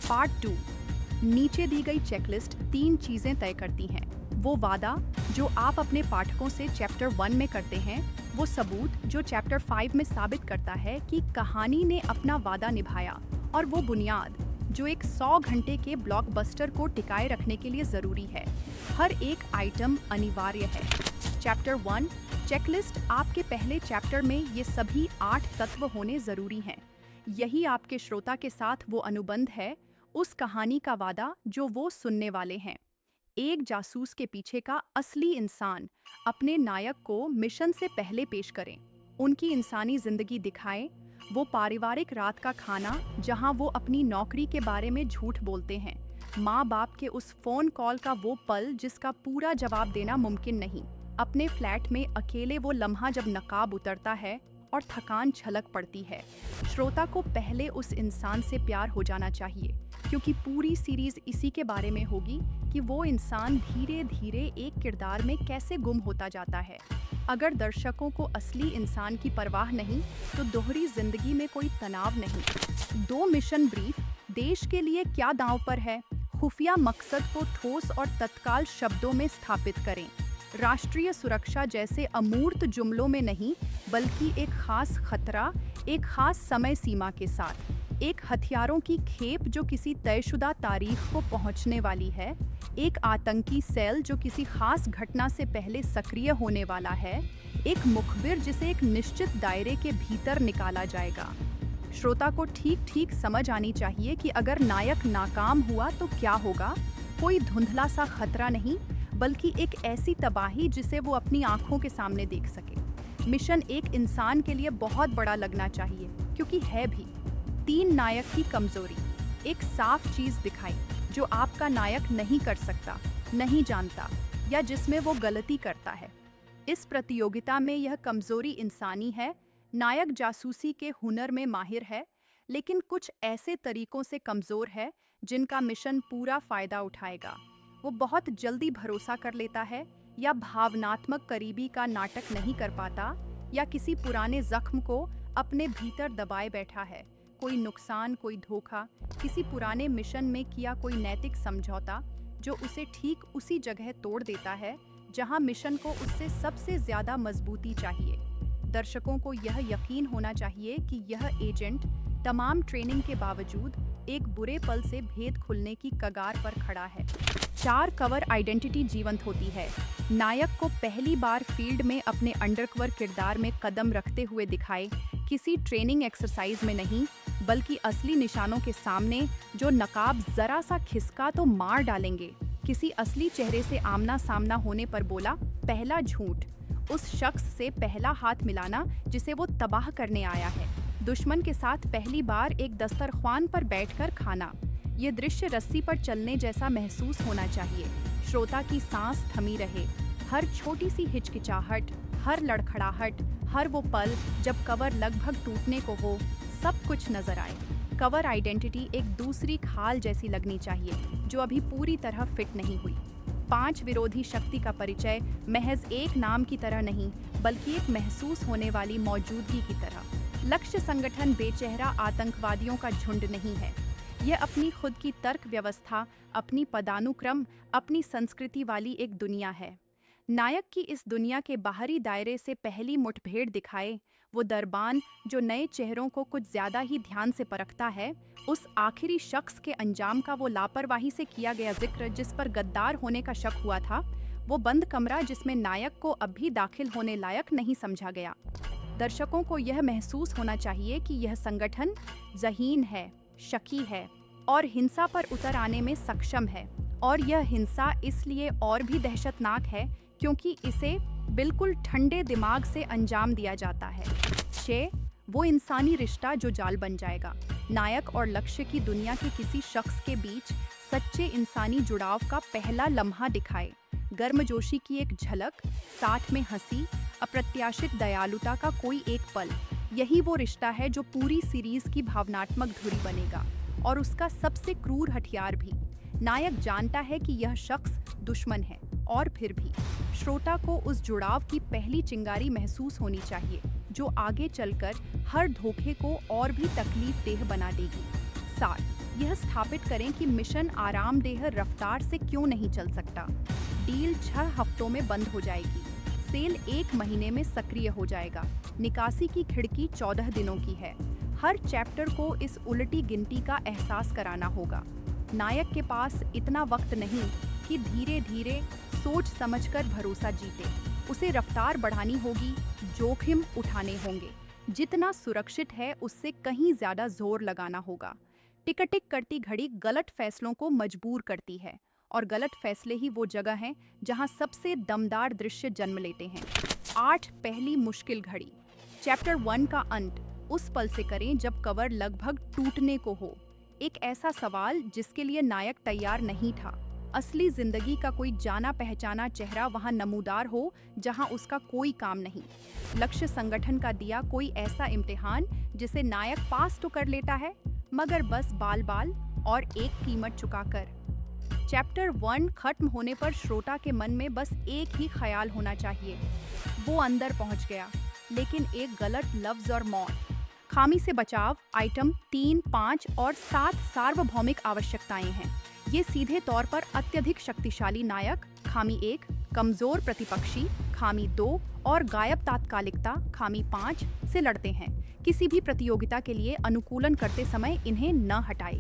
Part 2। नीचे दी गई checklist 3 चीजें तय करती हैं। वो वादा जो आप अपने पाठकों से चैप्टर 1 में करते हैं, वो सबूत जो चैप्टर 5 में साबित करता है कि कहानी ने अपना वादा निभाया, और वो बुनियाद जो एक 100 घंटे के ब्लॉकबस्टर को टिकाए रखने के लिए जरूरी है। हर एक आइटम अनिवार्य है। चैप्टर 1 चेकलिस्ट आपके पहले चैप्टर में ये सभी 8 तत्व होने जरूरी हैं। यही आपके श्रोता के साथ वो अनुबंध है, उस कहानी का वादा जो वो सुनने वाले हैं। एक जासूस के पीछे का असली इंसान अपने नायक को मिशन से पहले पेश करें, उनकी इंसानी जिंदगी दिखाएं, वो पारिवारिक रात का खाना जहां वो अपनी नौकरी के बारे में झूठ बोलते हैं, माँ बाप के उस फोन कॉल का वो पल जिसका पूरा जवाब देना मुमकिन नहीं, अपने फ्लैट में अकेले वो लम्हा जब नकाब उतरता है और थकान झलक पड़ती है। श्रोता को पहले उस इंसान से प्यार हो जाना चाहिए, क्योंकि पूरी सीरीज इसी के बारे में होगी कि वो इंसान धीरे धीरे एक किरदार में कैसे गुम होता जाता है। अगर दर्शकों को असली इंसान की परवाह नहीं, तो दोहरी जिंदगी में कोई तनाव नहीं। 2 मिशन ब्रीफ देश के लिए क्या दांव पर है? खुफिया मकसद को ठोस और तत्काल शब्दों में स्थापित करें। राष्ट्रीय सुरक्षा जैसे अमूर्त जुमलों में नहीं, बल्कि एक खास खतरा, एक खास समय सीमा के साथ, एक हथियारों की खेप जो किसी तयशुदा तारीख को पहुंचने वाली है, एक आतंकी सेल जो किसी खास घटना से पहले सक्रिय होने वाला है, एक मुखबिर जिसे एक निश्चित दायरे के भीतर निकाला जाएगा। श्रोता को ठीक ठीक समझ आनी चाहिए कि अगर नायक नाकाम हुआ तो क्या होगा। कोई धुंधला सा खतरा नहीं, बल्कि एक ऐसी तबाही जिसे वो अपनी आंखों के सामने देख सके। मिशन एक इंसान के लिए बहुत बड़ा लगना चाहिए, क्योंकि है भी। 3 नायक की कमजोरी। एक साफ चीज दिखाई जो आपका नायक नहीं कर सकता, नहीं जानता, या जिसमें वो गलती करता है। इस प्रतियोगिता में यह कमजोरी इंसानी है। नायक जासूसी के हुनर में माहिर है, लेकिन कुछ ऐसे तरीकों से कमजोर है जिनका मिशन पूरा फायदा उठाएगा। वो बहुत जल्दी भरोसा कर लेता है, या भावनात्मक करीबी का नाटक नहीं कर पाता, या किसी पुराने जख्म को अपने भीतर दबाए बैठा है। कोई नुकसान, कोई धोखा, किसी पुराने मिशन में किया कोई नैतिक समझौता जो उसे ठीक उसी जगह तोड़ देता है जहां मिशन को उससे सबसे ज्यादा मजबूती चाहिए। दर्शकों को यह यकीन होना चाहिए कि यह एजेंट तमाम ट्रेनिंग के बावजूद एक बुरे पल से भेद खुलने की कगार पर खड़ा है। 4 कवर आइडेंटिटी जीवंत होती है। नायक को पहली बार फील्ड में अपने अंडरकवर किरदार में कदम रखते हुए दिखाए, किसी ट्रेनिंग एक्सरसाइज में नहीं, बल्कि असली निशानों के सामने, जो नकाब जरा सा खिसका तो मार डालेंगे। किसी असली चेहरे से आमना सामना होने पर बोला पहला झूठ, उस शख्स से पहला हाथ मिलाना जिसे वो तबाह करने आया है। दुश्मन के साथ पहली बार एक दस्तरख्वान पर बैठकर खाना। ये दृश्य रस्सी पर चलने जैसा महसूस होना चाहिए। श्रोता की सांस थमी रहे, हर छोटी सी हिचकिचाहट, हर लड़खड़ाहट, हर वो पल जब कवर लगभग टूटने को हो, सब कुछ नजर आए। कवर आइडेंटिटी एक दूसरी खाल जैसी लगनी चाहिए जो अभी पूरी तरह फिट नहीं हुई। 5 विरोधी शक्ति का परिचय महज एक नाम की तरह नहीं, बल्कि एक महसूस होने वाली मौजूदगी की तरह। लक्ष्य संगठन बेचेहरा आतंकवादियों का झुंड नहीं है। यह अपनी खुद की तर्क व्यवस्था, अपनी पदानुक्रम, अपनी संस्कृति वाली एक दुनिया है। नायक की इस दुनिया के बाहरी दायरे से पहली मुठभेड़ दिखाए, वो दरबान जो नए चेहरों को कुछ ज्यादा ही ध्यान से परखता है, उस आखिरी शख्स के अंजाम का वो लापरवाही से किया गया जिक्र जिस पर गद्दार होने का शक हुआ था, वो बंद कमरा जिसमें नायक को अब भी दाखिल होने लायक नहीं समझा गया। दर्शकों को यह महसूस होना चाहिए कि यह संगठन ज़हीन है, शकी है और हिंसा पर उतर आने में सक्षम है, और यह हिंसा इसलिए और भी दहशतनाक है क्योंकि इसे बिल्कुल ठंडे दिमाग से अंजाम दिया जाता है। 6 वो इंसानी रिश्ता जो जाल बन जाएगा। नायक और लक्ष्य की दुनिया के किसी शख्स के बीच सच्चे इंसानी जुड़ाव का पहला लम्हा दिखाए, गर्मजोशी की एक झलक, साथ में हंसी, अप्रत्याशित दयालुता का कोई एक पल। यही वो रिश्ता है जो पूरी सीरीज की भावनात्मक धुरी बनेगा, और उसका सबसे क्रूर हथियार भी। नायक जानता है कि यह शख्स दुश्मन है, और फिर भी श्रोता को उस जुड़ाव की पहली चिंगारी महसूस होनी चाहिए, जो आगे चलकर हर धोखे को और भी तकलीफ देह बना देगी। 7 यह स्थापित करें कि मिशन आरामदेह रफ्तार से क्यों नहीं चल सकता। डील 6 हफ्तों में बंद हो जाएगी। सेल 1 महीने में सक्रिय हो जाएगा। निकासी की खिड़की 14 दिनों की है। हर चैप्टर को इस उलटी गिनती का एहसास कराना होगा। नायक के पास इतना वक्त नहीं कि धीरे धीरे सोच समझकर भरोसा जीते। उसे रफ्तार बढ़ानी होगी, जोखिम उठाने होंगे। जितना सुरक्षित है उससे कहीं ज्यादा जोर लगाना होगा। टिक टिक करती घड़ी गलत फैसलों को मजबूर करती है और गलत फैसले ही वो जगह हैं जहां सबसे दमदार दृश्य जन्म लेते हैं। 8 पहली मुश्किल घड़ी। चैप्टर 1 का अंत उस पल से करें जब कवर लगभग टूटने को हो। एक ऐसा सवाल जिसके लिए नायक तैयार नहीं था। असली जिंदगी का कोई जाना पहचाना चेहरा वहां नमूदार हो जहां उसका कोई काम नहीं। लक्ष्य संगठन का दिया कोई ऐसा इम्तिहान जिसे नायक पास तो कर लेता है मगर बस बाल बाल और एक कीमत चुकाकर। चैप्टर 1 खत्म होने पर श्रोता के मन में बस एक ही ख्याल होना चाहिए, वो अंदर पहुंच गया, लेकिन एक गलत लफ्ज और मौत। खामी से बचाव आइटम 3, 5 और 7 सार्वभौमिक आवश्यकताएं हैं। ये सीधे तौर पर अत्यधिक शक्तिशाली नायक खामी 1, कमजोर प्रतिपक्षी खामी 2 और गायब तात्कालिकता खामी 5 से लड़ते हैं। किसी भी प्रतियोगिता के लिए अनुकूलन करते समय इन्हें न हटाएं।